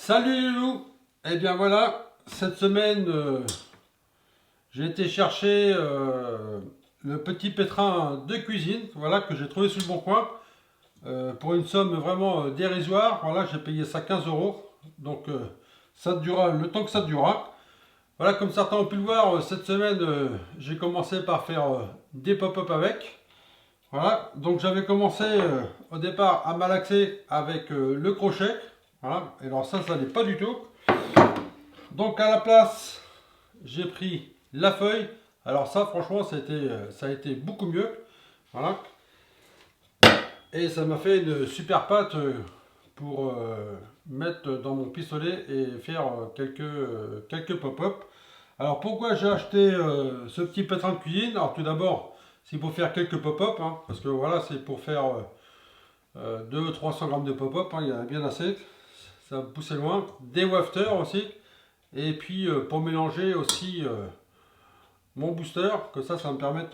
Salut les loups. Eh bien voilà, cette semaine, j'ai été chercher le petit pétrin de cuisine, voilà, que j'ai trouvé sur le bon coin, pour une somme vraiment dérisoire. Voilà, j'ai payé ça 15 euros, donc ça durera le temps que ça durera. Voilà, comme certains ont pu le voir, cette semaine, j'ai commencé par faire des pop-up avec. Voilà, donc j'avais commencé au départ à malaxer avec le crochet. Voilà, et alors ça n'allait pas du tout. Donc à la place, j'ai pris la feuille. Alors ça, franchement, ça a été beaucoup mieux. Voilà. Et ça m'a fait une super pâte pour mettre dans mon pistolet et faire quelques pop-up. Alors pourquoi j'ai acheté ce petit pétrin de cuisine? Alors tout d'abord, c'est pour faire quelques pop-up, hein, parce que voilà, c'est pour faire 200-300 grammes de pop-up, hein, il y en a bien assez. Ça va pousser loin. Des wafters aussi. Et puis pour mélanger aussi mon booster, que ça me permet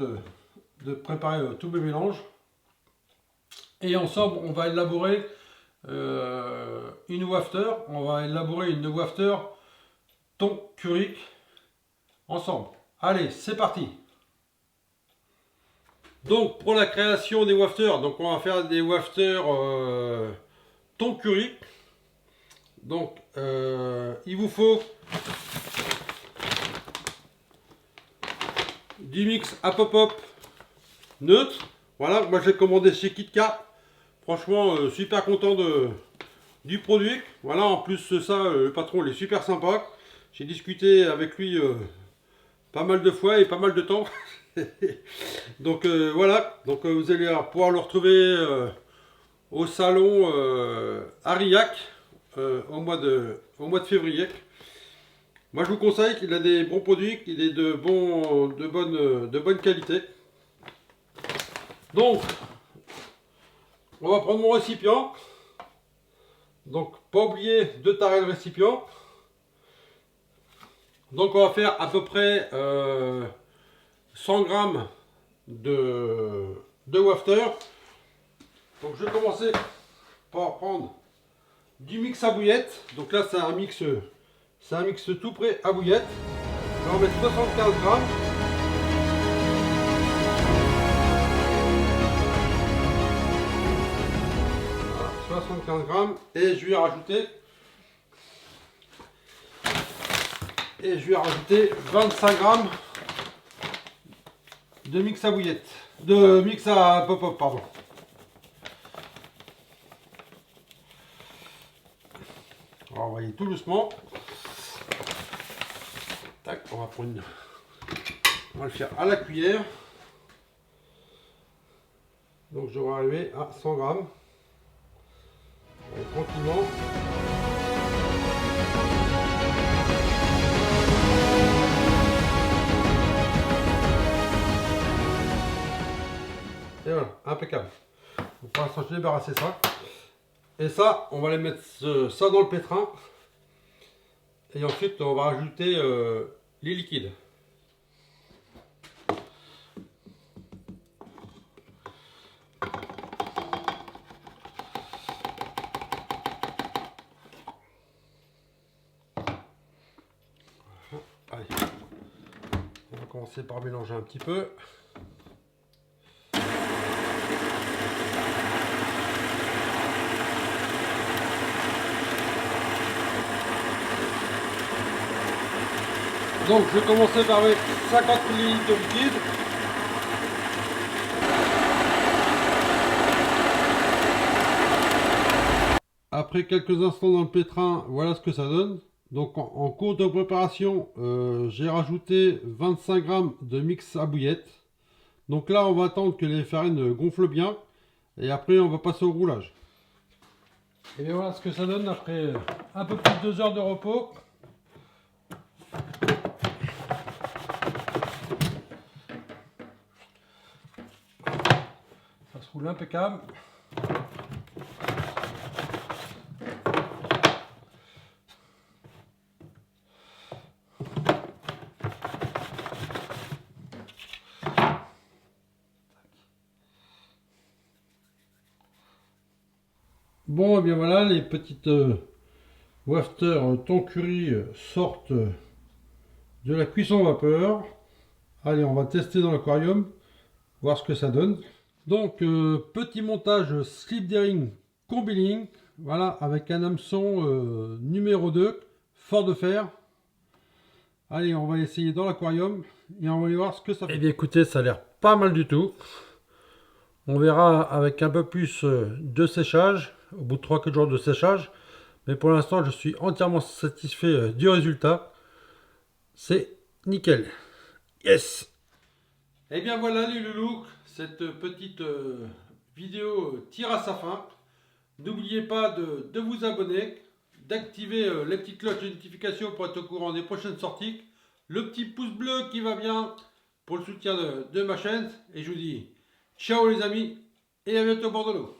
de préparer tous mes mélanges. Et ensemble, on va élaborer une wafter. On va élaborer une wafter thon curry ensemble. Allez, c'est parti. Donc pour la création des wafters, donc on va faire des wafters thon curry. Donc il vous faut du mix à pop-up neutre. Voilà, moi j'ai commandé chez KitKat. Franchement, super content du produit. Voilà, en plus ça, le patron il est super sympa. J'ai discuté avec lui pas mal de fois et pas mal de temps. Donc voilà, donc vous allez pouvoir le retrouver au salon Ariac au mois de février. Moi je vous conseille qu'il a des bons produits, qu'il est de bonne qualité. Donc, on va prendre mon récipient. Donc, pas oublier de tarer le récipient. Donc, on va faire à peu près 100 grammes de wafter. Donc, je vais commencer par prendre du mix à bouillette. Donc là, c'est un mix tout prêt à bouillette. On va mettre 75 grammes. 75 grammes et je vais rajouter 25 grammes de mix à bouillette, de mix à pop-up, pardon. On va envoyer tout doucement. Tac, on va le faire à la cuillère. Donc je vais arriver à 100 grammes. Tranquillement. Et voilà, impeccable. Donc pour l'instant, je vais débarrasser ça. Et ça, on va les mettre ça dans le pétrin. Et ensuite, on va rajouter les liquides. Allez, on va commencer par mélanger un petit peu. Donc je vais commencer par mettre 50 ml de liquide. Après quelques instants dans le pétrin, voilà ce que ça donne. Donc en cours de préparation, j'ai rajouté 25 grammes de mix à bouillette. Donc là, on va attendre que les farines gonflent bien. Et après, on va passer au roulage. Et bien voilà ce que ça donne après un peu plus de 2 heures de repos. Ça se roule impeccable. Bon, et bien voilà les petites wafter thon curry sortent de la cuisson vapeur. Allez, on va tester dans l'aquarium, voir ce que ça donne. Donc, petit montage slip daring combi-link, voilà, avec un hameçon numéro 2, fort de fer. Allez, on va essayer dans l'aquarium et on va aller voir ce que ça fait. Eh bien, écoutez, ça a l'air pas mal du tout. On verra avec un peu plus de séchage, au bout de 3-4 jours de séchage. Mais pour l'instant, je suis entièrement satisfait du résultat. C'est nickel. Yes! Et bien voilà les loulous, cette petite vidéo tire à sa fin. N'oubliez pas de vous abonner, d'activer les petites cloches de notification pour être au courant des prochaines sorties. Le petit pouce bleu qui va bien pour le soutien de ma chaîne. Et je vous dis ciao les amis et à bientôt au bord de l'eau.